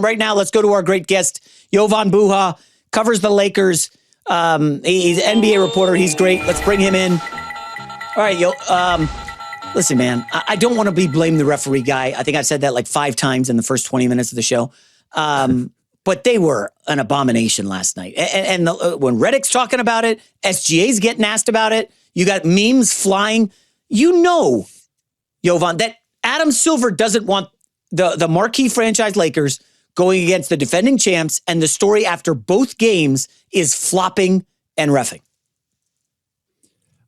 Right now, let's go to our great guest, Jovan Buha, covers the Lakers. He's an NBA reporter. He's great. Let's bring him in. All right, listen, man, I don't want to be blame the referee guy. I think I've said that like 5 times in the first 20 minutes of the show. But they were an abomination last night. And when Redick's talking about it, SGA's getting asked about it. You got memes flying. You know, Jovan, that Adam Silver doesn't want the marquee franchise Lakers going against the defending champs, and the story after both games is flopping and reffing.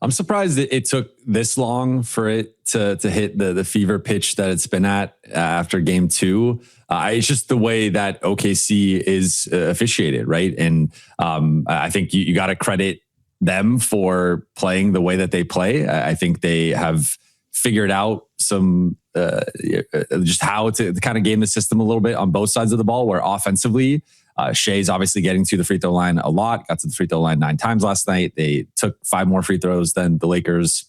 I'm surprised that it took this long for it to hit the fever pitch that it's been at after game 2. It's just the way that OKC is officiated, right? And I think you got to credit them for playing the way that they play. I think they have figured out some just how to kind of game the system a little bit on both sides of the ball, where offensively, Shea's obviously getting to the free throw line a lot, got to the free throw line 9 times last night. They took 5 more free throws than the Lakers.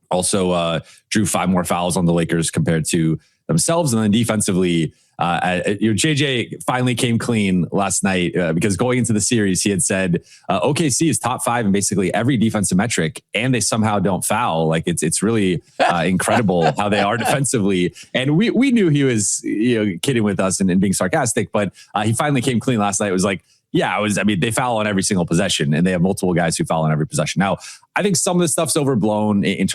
Also drew 5 more fouls on the Lakers compared to themselves. And then defensively, JJ finally came clean last night because going into the series, he had said OKC is top 5 in basically every defensive metric, and they somehow don't foul. Like it's really incredible how they are defensively. And we knew he was kidding with us and being sarcastic, but he finally came clean last night. It was like, they foul on every single possession, and they have multiple guys who foul on every possession. Now, I think some of the stuff's overblown. They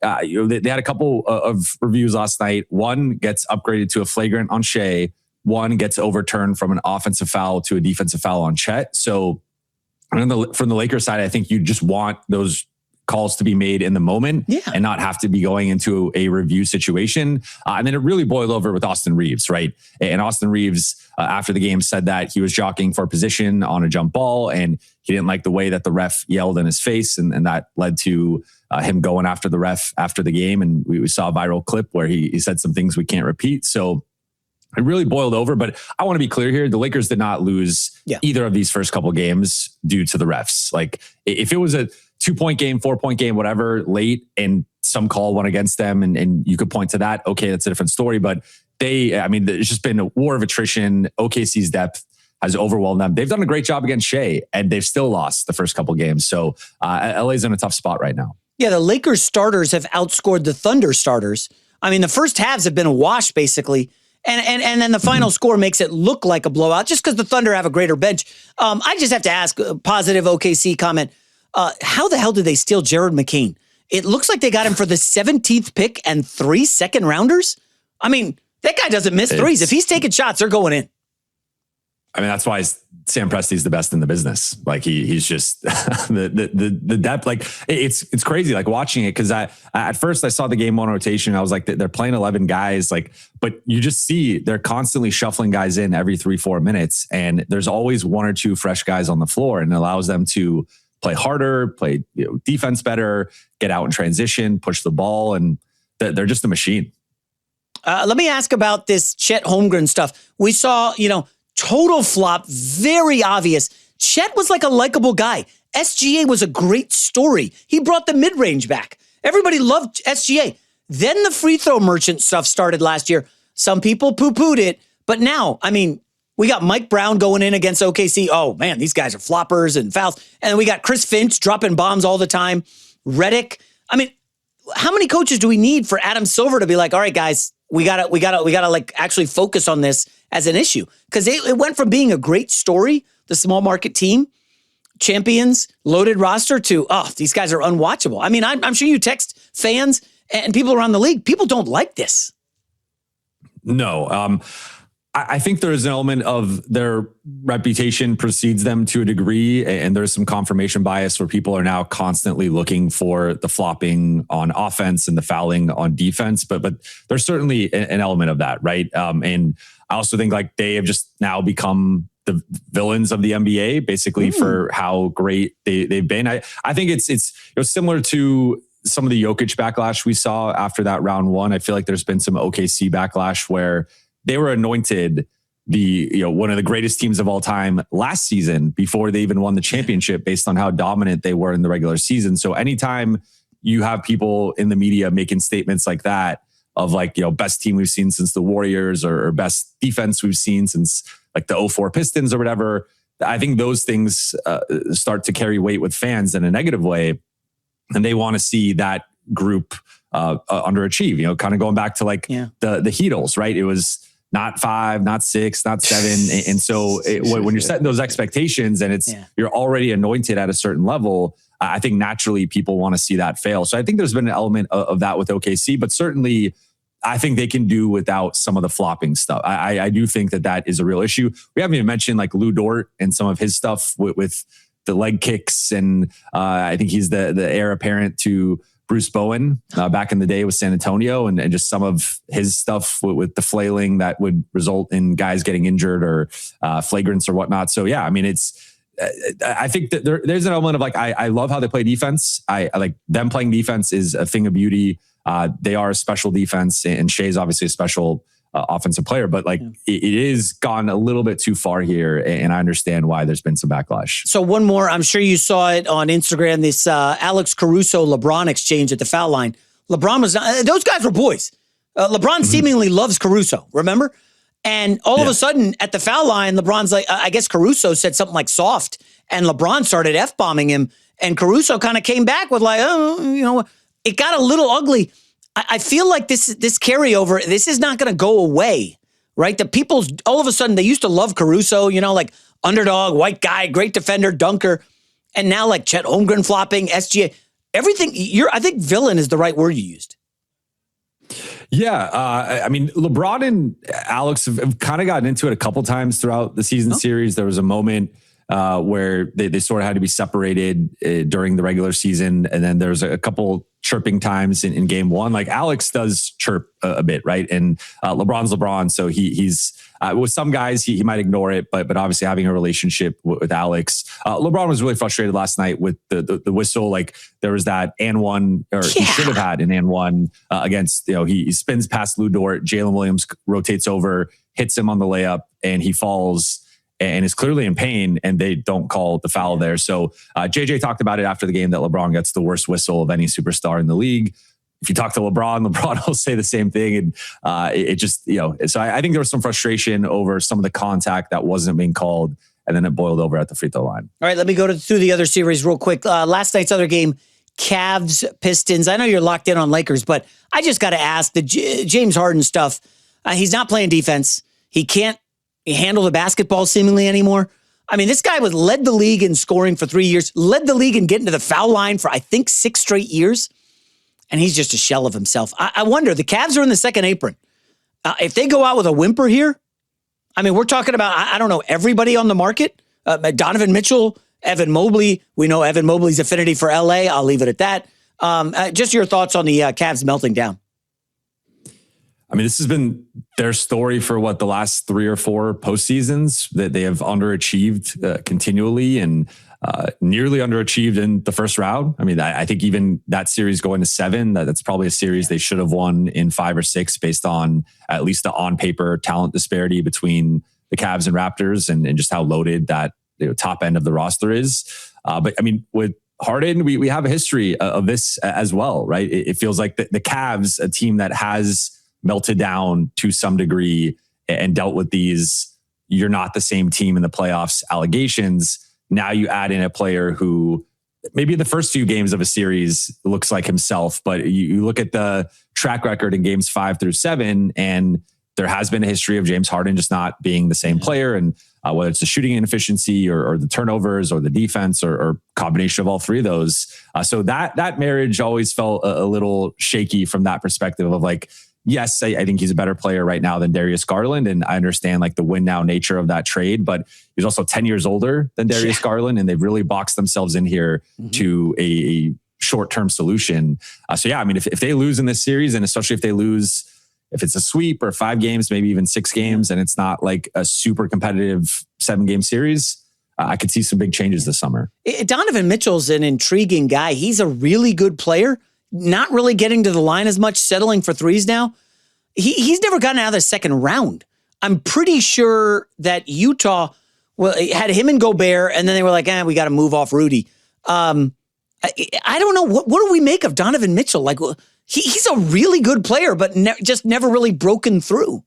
had a couple of reviews last night. One gets upgraded to a flagrant on Shea. One gets overturned from an offensive foul to a defensive foul on Chet. So from the Lakers side, I think you just want those calls to be made in the moment and not have to be going into a review situation. And then it really boiled over with Austin Reeves, right? And Austin Reeves, after the game, said that he was jockeying for position on a jump ball, and he didn't like the way that the ref yelled in his face. And that led to him going after the ref after the game. And we saw a viral clip where he said some things we can't repeat. So it really boiled over. But I want to be clear here. The Lakers did not lose either of these first couple games due to the refs. Like if it was a 2-point game, 4-point game, whatever, late, and some call went against them, and you could point to that, okay, that's a different story. But there's just been a war of attrition. OKC's depth has overwhelmed them. They've done a great job against Shea, and they've still lost the first couple games. So LA's in a tough spot right now. Yeah, the Lakers starters have outscored the Thunder starters. I mean, the first halves have been a wash, basically. And then the final score makes it look like a blowout just because the Thunder have a greater bench. I just have to ask a positive OKC comment. How the hell did they steal Jared McCain? It looks like they got him for the 17th pick and 3 second-rounders. I mean, that guy doesn't miss threes. If he's taking shots, they're going in. I mean, that's why Sam Presti's the best in the business. Like he's just the depth. Like it's crazy. Like watching it, because at first I saw the game on rotation. I was like, they're playing 11 guys. Like, but you just see they're constantly shuffling guys in every 3-4 minutes, and there's always 1 or 2 fresh guys on the floor, and it allows them to play harder, play defense better, get out in transition, push the ball, and they're just a machine. Let me ask about this Chet Holmgren stuff. We saw, total flop, very obvious. Chet was like a likable guy. SGA was a great story. He brought the mid-range back. Everybody loved SGA. Then the free throw merchant stuff started last year. Some people poo-pooed it, but now, we got Mike Brown going in against OKC. Oh, man, these guys are floppers and fouls. And then we got Chris Finch dropping bombs all the time. Redick. How many coaches do we need for Adam Silver to be like, all right, guys, we gotta like actually focus on this as an issue? Because it went from being a great story, the small market team, champions, loaded roster, to, these guys are unwatchable. I'm sure you text fans and people around the league. People don't like this. No. I think there is an element of their reputation precedes them to a degree, and there's some confirmation bias where people are now constantly looking for the flopping on offense and the fouling on defense. But there's certainly an element of that, right? And I also think like they have just now become the villains of the NBA, basically, for how great they've been. I think it's similar to some of the Jokic backlash we saw after that round 1. I feel like there's been some OKC backlash where they were anointed one of the greatest teams of all time last season before they even won the championship, based on how dominant they were in the regular season. So anytime you have people in the media making statements like that, of like, best team we've seen since the Warriors or best defense we've seen since like the 2004 Pistons or whatever. I think those things start to carry weight with fans in a negative way. And they want to see that group underachieve, kind of going back to like the Heatles, right? It was not 5, not 6, not 7. And so when you're setting those expectations and you're already anointed at a certain level, I think naturally people want to see that fail. So I think there's been an element of that with OKC, but certainly I think they can do without some of the flopping stuff. I do think that is a real issue. We haven't even mentioned like Lou Dort and some of his stuff with the leg kicks. And I think he's the heir apparent to Bruce Bowen back in the day with San Antonio, and just some of his stuff with the flailing that would result in guys getting injured or flagrants or whatnot. So yeah, I mean, I think that there's an element of like, I love how they play defense. I like them playing defense is a thing of beauty. They are a special defense, and Shea's obviously a special offensive player, but like it is gone a little bit too far here, and I understand why there's been some backlash. So one more, I'm sure you saw it on Instagram, this Alex Caruso LeBron exchange at the foul line. LeBron was not, those guys were boys. LeBron seemingly loves Caruso, remember? And all of a sudden at the foul line, LeBron's like, I guess Caruso said something like soft, and LeBron started F-bombing him, and Caruso kind of came back with like, it got a little ugly. I feel like this carryover, this is not going to go away, right? The people, all of a sudden, they used to love Caruso, like underdog, white guy, great defender, dunker. And now like Chet Holmgren flopping, SGA, everything. I think villain is the right word you used. Yeah. I mean, LeBron and Alex have kind of gotten into it a couple times throughout the season series. There was a moment where they sort of had to be separated during the regular season. And then there was a couple chirping times in game one. Like Alex does chirp a bit, right? And LeBron's LeBron. So he's with some guys, he might ignore it, but obviously having a relationship with Alex. LeBron was really frustrated last night with the whistle. Like there was that and one, or he should have had an and one against, he spins past Lou Dort, Jalen Williams rotates over, hits him on the layup, and he falls and is clearly in pain, and they don't call the foul there. So JJ talked about it after the game that LeBron gets the worst whistle of any superstar in the league. If you talk to LeBron will say the same thing. And it just, so I think there was some frustration over some of the contact that wasn't being called, and then it boiled over at the free throw line. All right, let me go through the other series real quick. Last night's other game, Cavs, Pistons. I know you're locked in on Lakers, but I just got to ask the James Harden stuff. He's not playing defense. He can't handle the basketball seemingly anymore. I mean, this guy led the league in scoring for 3 years, led the league in getting to the foul line for, I think, 6 straight years. And he's just a shell of himself. I wonder, the Cavs are in the second apron. If they go out with a whimper here, I mean, we're talking about, I don't know, everybody on the market. Donovan Mitchell, Evan Mobley. We know Evan Mobley's affinity for LA. I'll leave it at that. Just your thoughts on the Cavs melting down. I mean, this has been their story for the last 3 or 4 postseasons, that they have underachieved continually and nearly underachieved in the first round. I mean, I think even that series going to 7, that's probably a series they should have won in 5 or 6 based on at least the on paper talent disparity between the Cavs and Raptors and just how loaded that top end of the roster is. But I mean, with Harden, we have a history of this as well, right? It feels like the Cavs, a team that has melted down to some degree and dealt with these "you're not the same team in the playoffs" allegations. Now you add in a player who maybe the first few games of a series looks like himself, but you look at the track record in games 5 through 7, and there has been a history of James Harden just not being the same player. And whether it's the shooting inefficiency or the turnovers or the defense or combination of all 3 of those. So that marriage always felt a little shaky from that perspective of like, yes, I think he's a better player right now than Darius Garland. And I understand like the win now nature of that trade, but he's also 10 years older than Darius Garland. And they've really boxed themselves in here to a short-term solution. So yeah, I mean, if they lose in this series, and especially if they lose, if it's a sweep or 5 games, maybe even 6 games, and it's not like a super competitive 7-game series, I could see some big changes this summer. Donovan Mitchell's an intriguing guy. He's a really good player. Not really getting to the line as much, settling for threes now. He's never gotten out of the second round. I'm pretty sure that Utah had him and Gobert, and then they were like, we got to move off Rudy. I don't know. What do we make of Donovan Mitchell? Like, he's a really good player, but just never really broken through.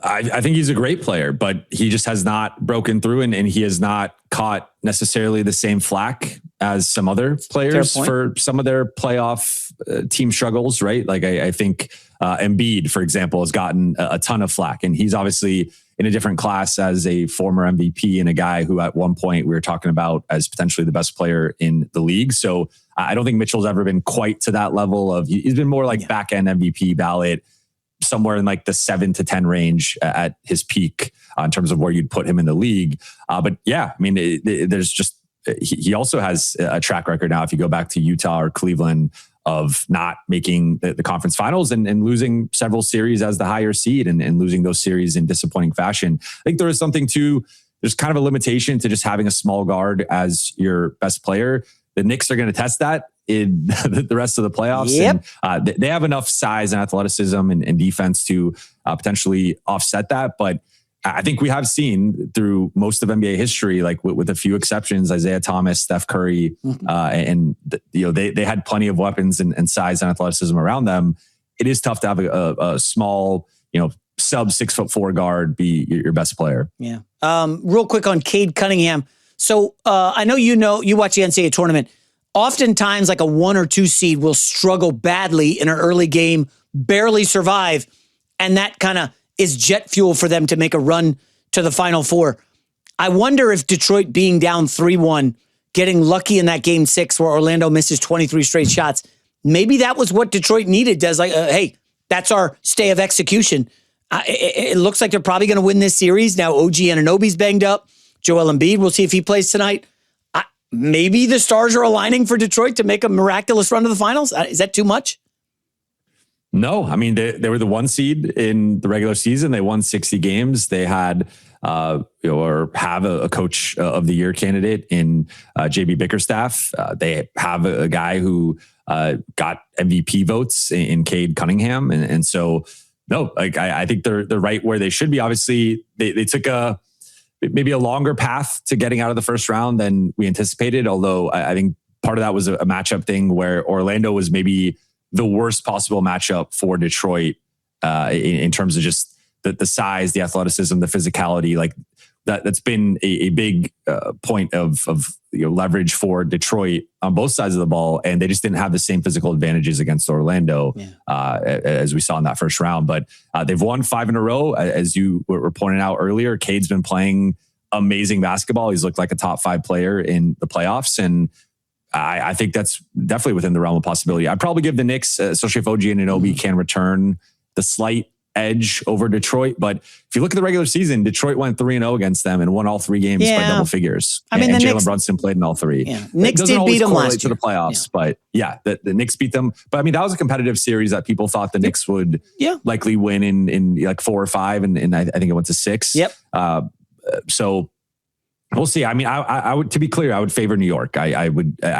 I think he's a great player, but he just has not broken through, and he has not caught necessarily the same flack as some other players for some of their playoff team struggles, right? Like I think Embiid, for example, has gotten a ton of flack, and he's obviously in a different class as a former MVP and a guy who at one point we were talking about as potentially the best player in the league. So I don't think Mitchell's ever been quite to that level of, he's been more like back end MVP ballot, somewhere in like the 7 to 10 range at his peak in terms of where you'd put him in the league. But yeah, I mean, there's just, he also has a track record now, if you go back to Utah or Cleveland, of not making the conference finals and losing several series as the higher seed and losing those series in disappointing fashion. I think there is something to, there's kind of a limitation to just having a small guard as your best player. The Knicks are going to test that in the rest of the playoffs. Yep. And they have enough size and athleticism and defense to potentially offset that. But I think we have seen through most of NBA history, like with a few exceptions, Isaiah Thomas, Steph Curry, and they had plenty of weapons and size and athleticism around them. It is tough to have a small, sub 6'4" guard be your best player. Yeah. Real quick on Cade Cunningham. So I know you watch the NCAA tournament. Oftentimes, like a 1 or 2 seed will struggle badly in an early game, barely survive, and that kind of is jet fuel for them to make a run to the Final Four. I wonder if Detroit being down 3-1, getting lucky in that game 6 where Orlando misses 23 straight shots, maybe that was what Detroit needed. Does like, hey, that's our stay of execution. It looks like they're probably going to win this series. Now OG Anunoby's banged up. Joel Embiid, we'll see if he plays tonight. Maybe the stars are aligning for Detroit to make a miraculous run to the finals. Is that too much? No, I mean, they were the 1 seed in the regular season. They won 60 games. They had, or have a coach of the year candidate in JB Bickerstaff. They have a guy who got MVP votes in Cade Cunningham. And so, no, like I think they're right where they should be. Obviously, they took maybe a longer path to getting out of the first round than we anticipated. Although I think part of that was a matchup thing where Orlando was maybe the worst possible matchup for Detroit in terms of just the size, the athleticism, the physicality. Like that's been a big point of leverage for Detroit on both sides of the ball, and they just didn't have the same physical advantages against Orlando as we saw in that first round. But they've won 5 in a row, as you were pointing out earlier. Cade's been playing amazing basketball. He's looked like a top 5 player in the playoffs, and I think that's definitely within the realm of possibility. I'd probably give the Knicks, especially if OG Anunoby can return, the slight edge over Detroit. But if you look at the regular season, Detroit went 3-0 against them and won all 3 games by double figures. I mean, and Jalen Brunson played in all 3. Yeah. Knicks did beat them last year to the playoffs, but the Knicks beat them. But I mean, that was a competitive series that people thought the Knicks would likely win in like 4 or 5, and I think it went to 6. Yep. So we'll see. I mean, I would, to be clear, I would favor New York. I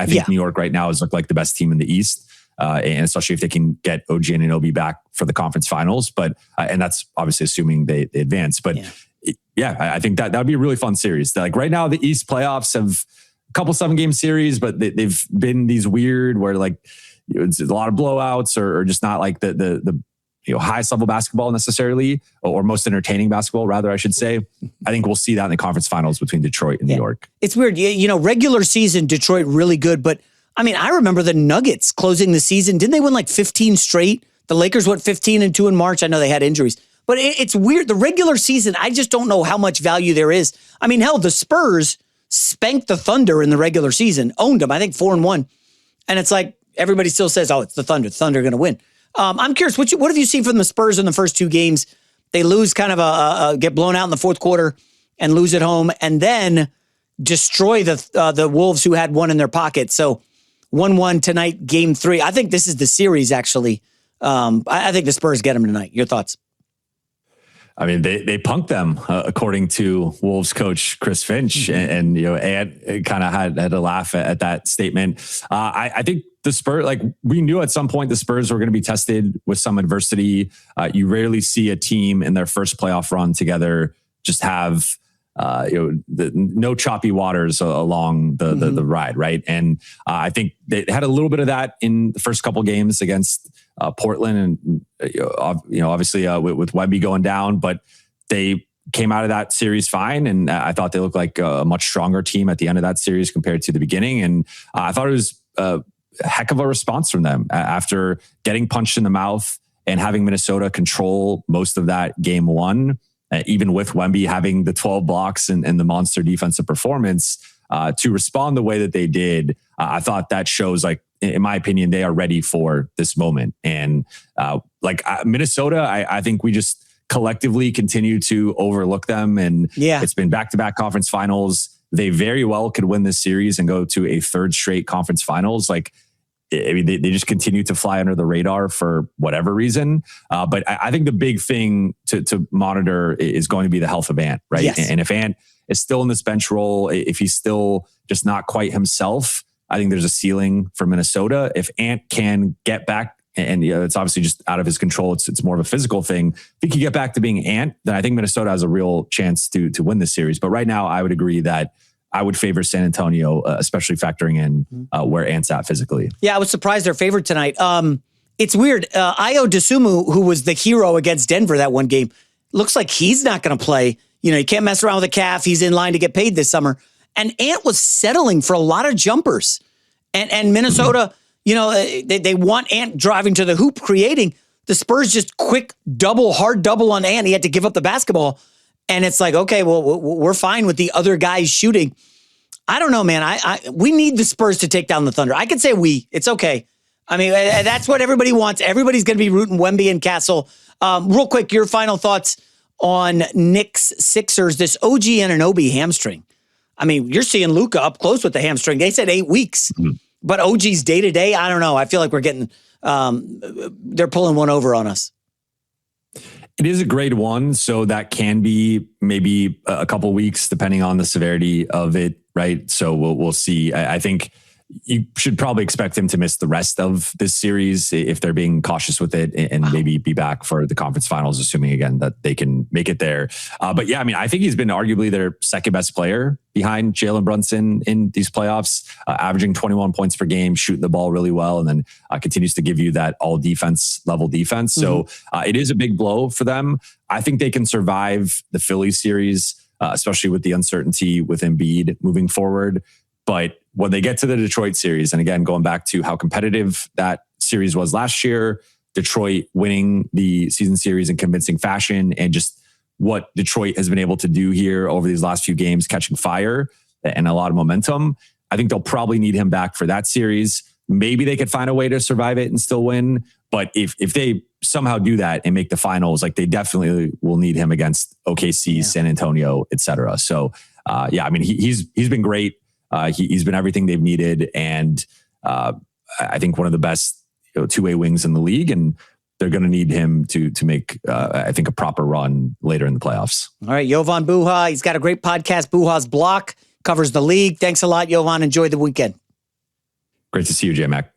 think New York right now has looked like the best team in the East. And especially if they can get OG Anunoby back for the conference finals, but and that's obviously assuming they advance. But I think that would be a really fun series. Like right now, the East playoffs have a couple 7-game series, but they've been these weird where like it's a lot of blowouts or just not like the highest level basketball necessarily, or most entertaining basketball, rather, I should say. I think we'll see that in the conference finals between Detroit and New York. It's weird. Regular season, Detroit really good, but I mean, I remember the Nuggets closing the season. Didn't they win like 15 straight? The Lakers went 15-2 in March. I know they had injuries, but it's weird. The regular season, I just don't know how much value there is. I mean, hell, the Spurs spanked the Thunder in the regular season, owned them, I think 4-1. And it's like, everybody still says, oh, it's the Thunder. The Thunder are going to win. I'm curious, what have you seen from the Spurs in the first 2 games? They lose kind of get blown out in the fourth quarter and lose at home, and then destroy the Wolves, who had one in their pocket. So 1-1 tonight, game 3. I think this is the series, actually. I think the Spurs get them tonight. Your thoughts? I mean, they punked them, according to Wolves coach Chris Finch, and Ant kind of had a laugh at that statement. I think the Spurs, like we knew at some point the Spurs were going to be tested with some adversity. You rarely see a team in their first playoff run together just have no choppy waters along the ride, right? And I think they had a little bit of that in the first couple games against Portland, and obviously with Wemby going down, but they came out of that series fine, and I thought they looked like a much stronger team at the end of that series compared to the beginning. And I thought it was a heck of a response from them after getting punched in the mouth and having Minnesota control most of that game one. Even with Wemby having the 12 blocks and the monster defensive performance, to respond the way that they did, I thought that shows, like, in my opinion, they are ready for this moment. And Minnesota, I think we just collectively continue to overlook them. And it's been back-to-back conference finals. They very well could win this series and go to a third straight conference finals. Like, I mean, they just continue to fly under the radar for whatever reason. But I think the big thing to monitor is going to be the health of Ant, right? Yes. And if Ant is still in this bench role, if he's still just not quite himself, I think there's a ceiling for Minnesota. If Ant can get back, and it's obviously just out of his control, it's more of a physical thing. If he can get back to being Ant, then I think Minnesota has a real chance to win this series. But right now, I would agree that I would favor San Antonio, especially factoring in where Ant's at physically. Yeah, I was surprised they're favored tonight. It's weird. Ayo Dosunmu, who was the hero against Denver that one game, looks like he's not going to play. You can't mess around with a calf. He's in line to get paid this summer. And Ant was settling for a lot of jumpers. And Minnesota, they want Ant driving to the hoop, creating. The Spurs just quick hard double on Ant. He had to give up the basketball. And it's like, okay, well, we're fine with the other guys shooting. I don't know, man. We need the Spurs to take down the Thunder. I could say we. It's okay. I mean, that's what everybody wants. Everybody's going to be rooting Wemby and Castle. Real quick, your final thoughts on Knicks Sixers, this OG Anunoby hamstring. I mean, you're seeing Luka up close with the hamstring. They said 8 weeks. But OG's day-to-day, I don't know. I feel like we're getting, they're pulling one over on us. It is a grade 1, so that can be maybe a couple weeks, depending on the severity of it, right? So we'll see. I think you should probably expect him to miss the rest of this series if they're being cautious with it, and maybe be back for the conference finals, assuming again that they can make it there. But yeah, I mean, I think he's been arguably their second best player behind Jalen Brunson in these playoffs, averaging 21 points per game, shooting the ball really well, and then continues to give you that all defense level defense. So it is a big blow for them. I think they can survive the Philly series, especially with the uncertainty with Embiid moving forward. But when they get to the Detroit series, and again, going back to how competitive that series was last year, Detroit winning the season series in convincing fashion, and just what Detroit has been able to do here over these last few games, catching fire and a lot of momentum, I think they'll probably need him back for that series. Maybe they could find a way to survive it and still win. But if they somehow do that and make the finals, like, they definitely will need him against OKC, San Antonio, etc. So I mean, he's been great. He's been everything they've needed, and I think one of the best two-way wings in the league, and they're going to need him to make, I think, a proper run later in the playoffs. All right, Jovan Buha, he's got a great podcast, Buha's Block, covers the league. Thanks a lot, Jovan. Enjoy the weekend. Great to see you, J-Mac.